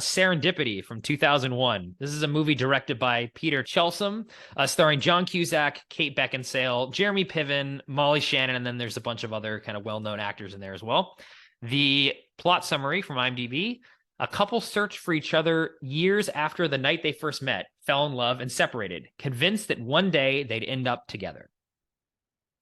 Serendipity from 2001. This is a movie directed by Peter Chelsom, starring John Cusack, Kate Beckinsale, Jeremy Piven, Molly Shannon, and then there's a bunch of other kind of well-known actors in there as well. The plot summary from IMDb: a couple searched for each other years after the night they first met, fell in love, and separated, convinced that one day they'd end up together.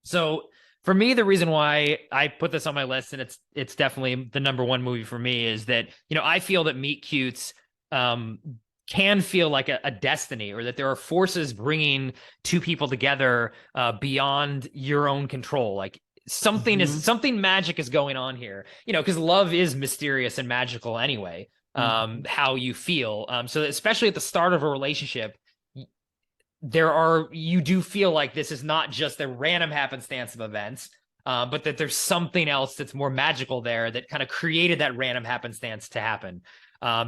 So for me, the reason why I put this on my list, and it's definitely the number one movie for me, is that, I feel that meet cutes can feel like a destiny, or that there are forces bringing two people together beyond your own control. Like something magic is going on here, because love is mysterious and magical anyway. How you feel. So especially at the start of a relationship, you do feel like this is not just a random happenstance of events, but that there's something else that's more magical there that kind of created that random happenstance to happen.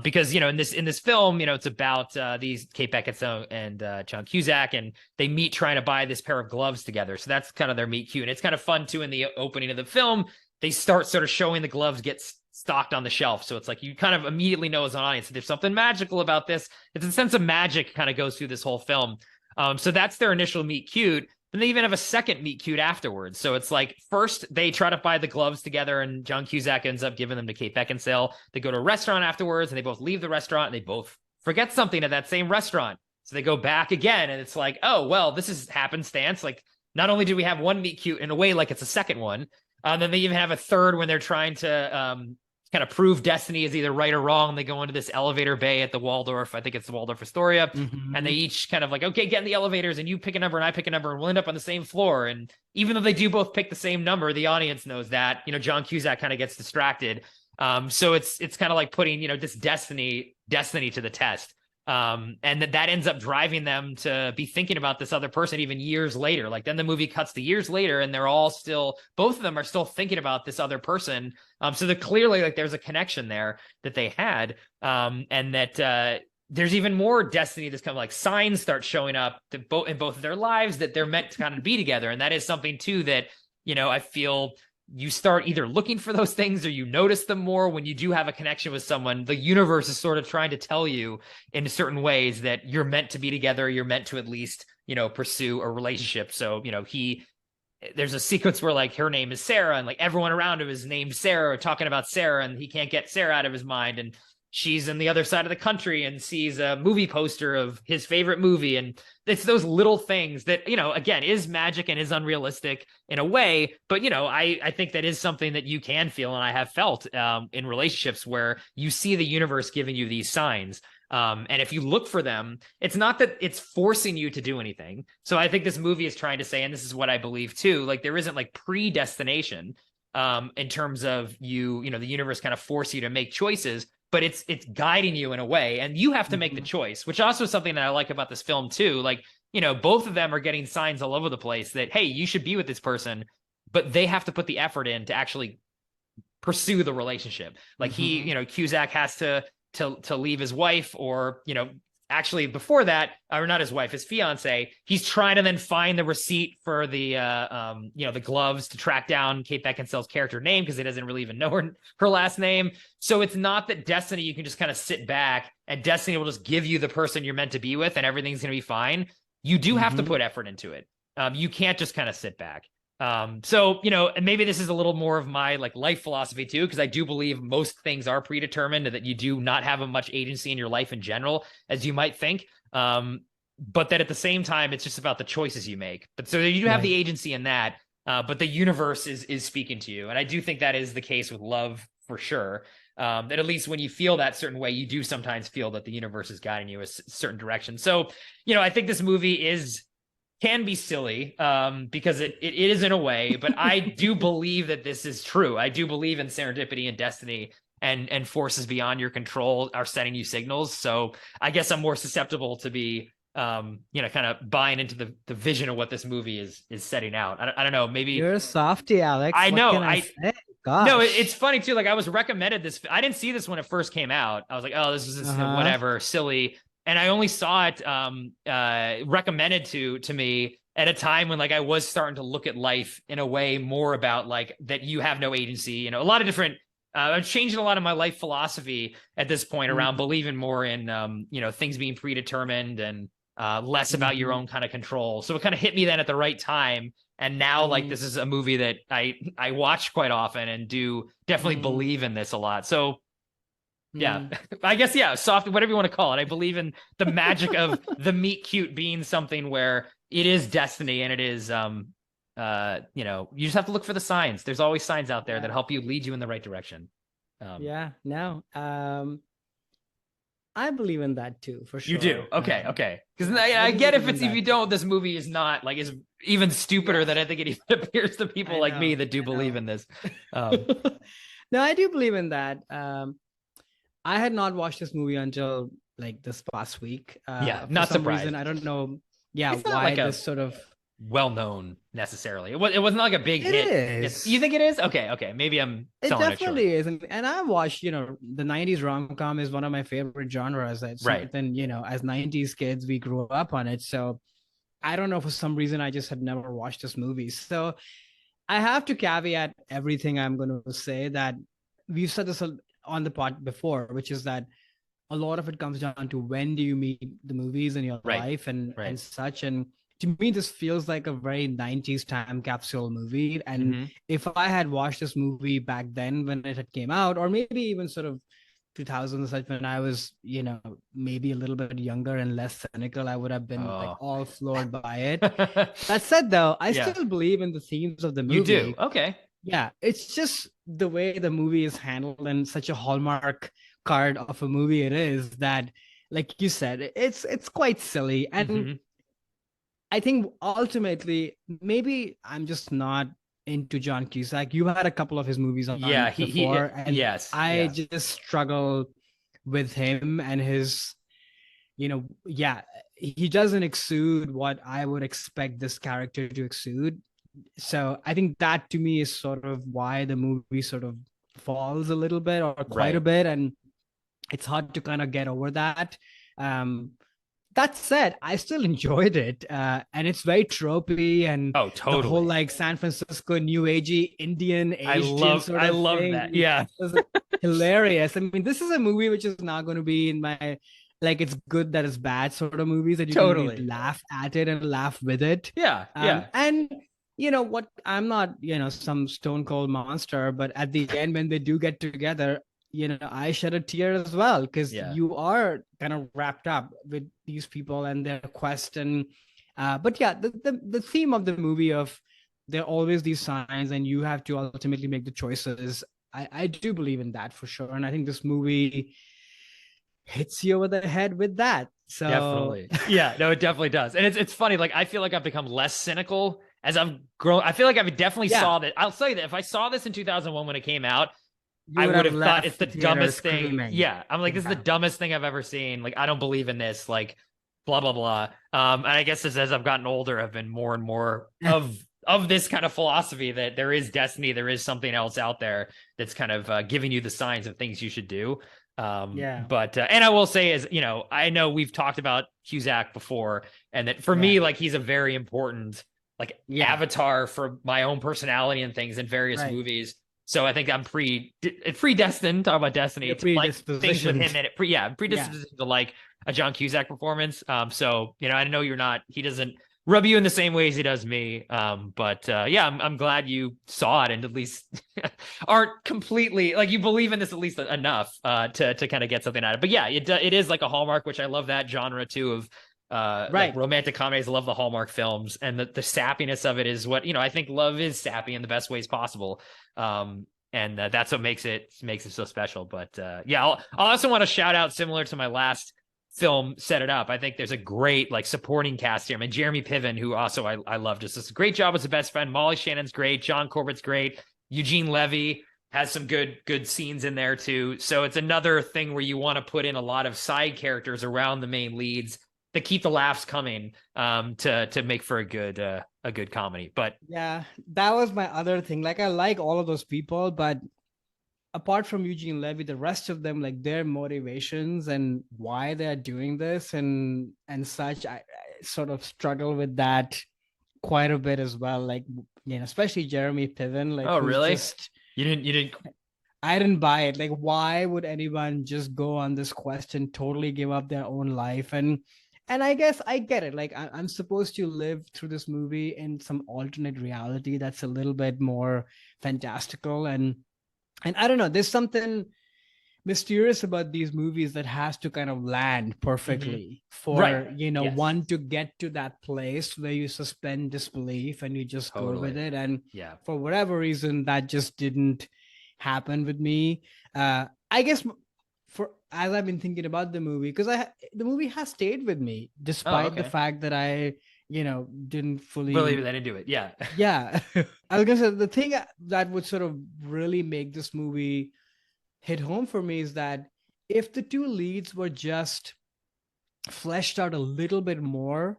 Because, in this film, it's about these Kate Beckinsale and John Cusack, and they meet trying to buy this pair of gloves together. So that's kind of their meet cute. And it's kind of fun too. In the opening of the film, they start sort of showing the gloves get stocked on the shelf. So it's like you kind of immediately know as an audience that there's something magical about this. It's a sense of magic kind of goes through this whole film. So that's their initial meet cute. Then they even have a second meet cute afterwards. So it's like, first they try to buy the gloves together, and John Cusack ends up giving them to Kate Beckinsale. They go to a restaurant afterwards, and they both leave the restaurant, and they both forget something at that same restaurant. So they go back again, and it's like, oh, well, this is happenstance. Like, not only do we have one meet cute, in a way, like it's a second one, then they even have a third when they're trying to kind of prove destiny is either right or wrong. They go into this elevator bay at the Waldorf. I think it's the Waldorf Astoria. And they each kind of like, okay, get in the elevators, and you pick a number and I pick a number, and we'll end up on the same floor. And even though they do both pick the same number, the audience knows that, John Cusack kind of gets distracted. So it's kind of like putting, this destiny to the test. And that ends up driving them to be thinking about this other person even years later. Like, then the movie cuts to years later, and both of them are still thinking about this other person. So they're clearly, like, there's a connection there that they had. And that there's even more destiny that's kind of like signs start showing up in both of their lives that they're meant to kind of be together. And that is something too that, I feel you start either looking for those things, or you notice them more when you do have a connection with someone. The universe is sort of trying to tell you in certain ways that you're meant to be together. You're meant to at least, pursue a relationship. So, there's a sequence where, like, her name is Sarah, and like everyone around him is named Sarah, talking about Sarah, and he can't get Sarah out of his mind. And she's in the other side of the country and sees a movie poster of his favorite movie. And it's those little things that, again, is magic and is unrealistic in a way. But, I think that is something that you can feel, and I have felt in relationships, where you see the universe giving you these signs. And if you look for them, it's not that it's forcing you to do anything. So I think this movie is trying to say, and this is what I believe too, like, there isn't like predestination in terms of the universe kind of force you to make choices, but it's guiding you in a way, and you have to make the choice, which also is something that I like about this film too. Like, both of them are getting signs all over the place that, hey, you should be with this person, but they have to put the effort in to actually pursue the relationship. Like Cusack has to leave his wife, or, actually before that, or not his wife, his fiance, he's trying to then find the receipt for the the gloves to track down Kate Beckinsale's character name, because he doesn't really even know her last name. So it's not that destiny, you can just kind of sit back and destiny will just give you the person you're meant to be with and everything's going to be fine. You do have to put effort into it. You can't just kind of sit back. So, and maybe this is a little more of my like life philosophy too, because I do believe most things are predetermined, and that you do not have as much agency in your life in general as you might think. But that at the same time, it's just about the choices you make. But so you do have the agency in that, but the universe is speaking to you. And I do think that is the case with love for sure. That at least when you feel that certain way, you do sometimes feel that the universe is guiding you a certain direction. So, I think this movie can be silly because it is in a way, but I do believe that this is true. I do believe in serendipity and destiny, and forces beyond your control are sending you signals. So I guess I'm more susceptible to be, kind of buying into the vision of what this movie is setting out. I don't know, maybe you're a softie, Alex. I know. I say? Gosh. No, it's funny too. Like, I was recommended this. I didn't see this when it first came out. I was like, oh, this is whatever, silly. And I only saw it recommended to me at a time when, like, I was starting to look at life in a way more about, like, that you have no agency. A lot of different I'm changing a lot of my life philosophy at this point around believing more in, things being predetermined and less about your own kind of control. So it kind of hit me then at the right time. And now, like, this is a movie that I watch quite often and do definitely believe in this a lot. So yeah, I guess, yeah, soft, whatever you want to call it. I believe in the magic of the meet cute being something where it is destiny, and it is, you just have to look for the signs. There's always signs out there that help you lead you in the right direction. I believe in that too, for sure. You do? Okay, okay. Because I get if you don't, this movie is not like is even stupider than I think it even appears to people like me that do believe in this. No, I do believe in that. I had not watched this movie until like this past week. Not for some surprised. reason, I don't know. Yeah, it's not why like this sort of well-known necessarily. It wasn't like a big hit. Is. You think it is? Okay. Maybe I'm selling it definitely is. And I watched, the 90s rom-com is one of my favorite genres. That's something, as 90s kids, we grew up on it. So I don't know, for some reason, I just had never watched this movie. So I have to caveat everything I'm going to say that we've said this on the pod before, which is that a lot of it comes down to when do you meet the movies in your life and such. And to me, this feels like a very 90s time capsule movie. And if I had watched this movie back then when it had came out, or maybe even sort of 2000s, such when I was, maybe a little bit younger and less cynical, I would have been like all floored by it. That said, though, I still believe in the themes of the movie. You do? Okay. Yeah, it's just the way the movie is handled and such a hallmark card of a movie it is that, like you said, it's quite silly. And I think ultimately, maybe I'm just not into John Cusack. You had a couple of his movies on before, and I just struggle with him and his, he doesn't exude what I would expect this character to exude. So I think that to me is sort of why the movie sort of falls a little bit or quite a bit, and it's hard to kind of get over that. That said, I still enjoyed it, and it's very tropey and the whole like San Francisco New Agey Indian Asian sort of I love thing. that. Yeah, it was hilarious. I mean, this is a movie which is not going to be in my like it's good that it's bad sort of movies that you can really laugh at it and laugh with it. And what, I'm not, some stone cold monster, but at the end, when they do get together, I shed a tear as well, because you are kind of wrapped up with these people and their quest. And, but yeah, the theme of the movie of there are always these signs and you have to ultimately make the choices. I do believe in that for sure. And I think this movie hits you over the head with that. So definitely. Yeah, no, it definitely does. And it's funny. Like, I feel like I've become less cynical as I've grown. I feel like I've definitely saw that. I'll tell you that if I saw this in 2001 when it came out, I would have thought it's the dumbest thing. Yeah. I'm like, this is the dumbest thing I've ever seen. Like, I don't believe in this, like, blah, blah, blah. And I guess as I've gotten older, I've been more and more of this kind of philosophy that there is destiny. There is something else out there that's kind of giving you the signs of things you should do. But and I will say is, I know we've talked about Cusack before, and that for me, like, he's a very important avatar for my own personality and things in various movies. So I think I'm predestined. Talk about destiny. It's like things with him in it. Predisposition to like a John Cusack performance. So I know you're not. He doesn't rub you in the same ways he does me. But I'm glad you saw it and at least aren't completely like you believe in this at least enough to kind of get something out of it. But yeah, it is like a hallmark, which I love that genre too of like romantic comedies. I love the Hallmark films, and the sappiness of it is what I think love is sappy in the best ways possible. And that's what makes it so special. But I'll also want to shout out, similar to my last film Set It Up, I think there's a great like supporting cast here. I mean, Jeremy Piven, who also I love, just does a great job as a best friend. Molly Shannon's great. John Corbett's great. Eugene Levy has some good scenes in there too. So it's another thing where you want to put in a lot of side characters around the main leads that keep the laughs coming to make for a good comedy. But yeah, that was my other thing. Like, I like all of those people, but apart from Eugene Levy, the rest of them, like their motivations and why they're doing this and such, I sort of struggle with that quite a bit as well. Like, especially Jeremy Piven. Like, oh really? You didn't? I didn't buy it. Like, why would anyone just go on this quest and totally give up their own life? And I guess I get it. Like, I'm supposed to live through this movie in some alternate reality that's a little bit more fantastical. And I don't know, there's something mysterious about these movies that has to kind of land perfectly for Right. Yes. one to get to that place where you suspend disbelief and you just go with it. And Yeah. for whatever reason, that just didn't happen with me. I guess for as I've been thinking about the movie, because the movie has stayed with me despite the fact that I didn't fully believe that into it. Yeah. Yeah. I was gonna say the thing that would sort of really make this movie hit home for me is that if the two leads were just fleshed out a little bit more,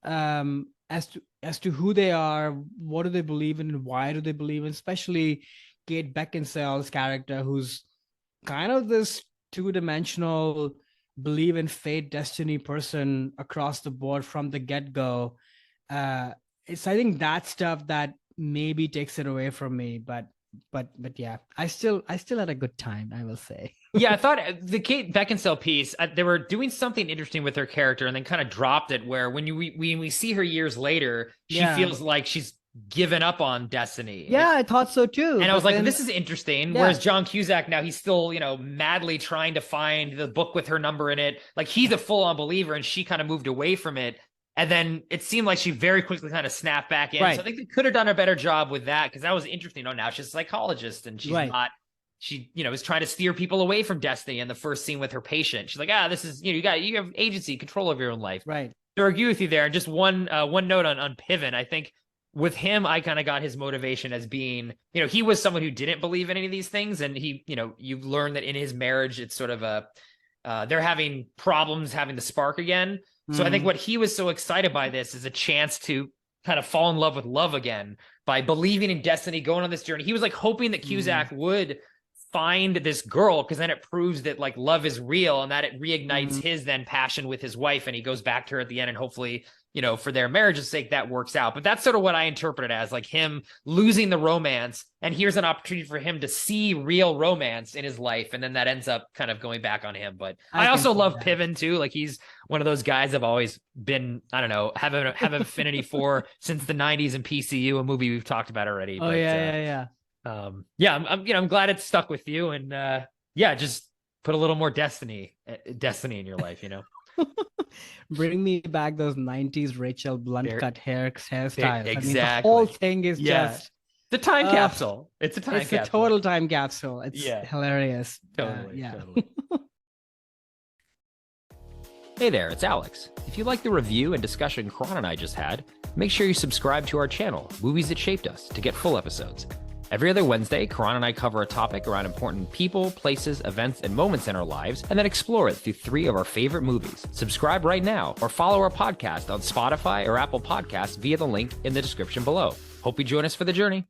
as to who they are, what do they believe in, and why do they believe in, especially Kate Beckinsale's character, who's kind of this two-dimensional believe in fate, destiny person across the board from the get-go. It's, I think, that stuff that maybe takes it away from me, but yeah, I still had a good time, I will say. Yeah, I thought the Kate Beckinsale piece, they were doing something interesting with her character and then kind of dropped it, where when we see her years later, she feels like she's given up on destiny. Yeah, I thought so too. And I was like, this is interesting. Yeah. Whereas John Cusack, now he's still, madly trying to find the book with her number in it. Like, he's a full-on believer, and she kind of moved away from it. And then it seemed like she very quickly kind of snapped back in. Right. So I think they could have done a better job with that, because that was interesting. Oh, now she's a psychologist, and she's not, she, is trying to steer people away from destiny in the first scene with her patient. She's like, this is, you have agency, control of your own life. Right. So I agree with you there. And just one note on Piven. I think with him, I kind of got his motivation as being, he was someone who didn't believe in any of these things. And he, you learn that in his marriage, it's sort of they're having problems having the spark again. So I think what he was so excited by this is a chance to kind of fall in love with love again by believing in destiny, going on this journey. He was like hoping that Cusack would find this girl, because then it proves that like love is real, and that it reignites his then passion with his wife, and he goes back to her at the end, and hopefully, for their marriage's sake, that works out. But that's sort of what I interpret it as, like him losing the romance, and here's an opportunity for him to see real romance in his life, and then that ends up kind of going back on him. But I also love Piven too. Like, he's one of those guys I've always been, I don't know, have an affinity for since the 90s and PCU, a movie we've talked about already. Oh, but, I'm glad it stuck with you, and just put a little more destiny in your life, Bring me back those 90s Rachel blunt cut hairstyles. Exactly. I mean, the whole thing is just the time capsule. It's a time capsule. It's a total time capsule. It's hilarious. Totally. Hey there, it's Alex. If you like the review and discussion Karan and I just had, make sure you subscribe to our channel, Movies That Shaped Us, to get full episodes. Every other Wednesday, Karan and I cover a topic around important people, places, events, and moments in our lives, and then explore it through 3 of our favorite movies. Subscribe right now, or follow our podcast on Spotify or Apple Podcasts via the link in the description below. Hope you join us for the journey.